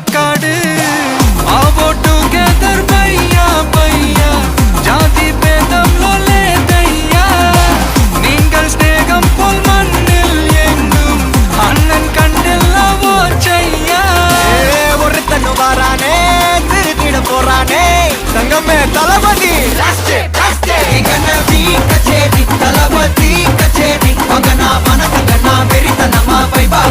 காடு आवो टुगेदर भैया भैया जाति भेदंलो लेदैया நீங்கள் ஸ்நேகம் போல் மண்ணில் எங்கும் அண்ணன் கண்டில்லவோ செய்யா ஒருத்தன் வரானே திருத்திட போறானே தங்கமே தளபதி கச்சேரி தளபதி கச்சேரி மகனா மனசங்கனா வெறித்தனமா வைபா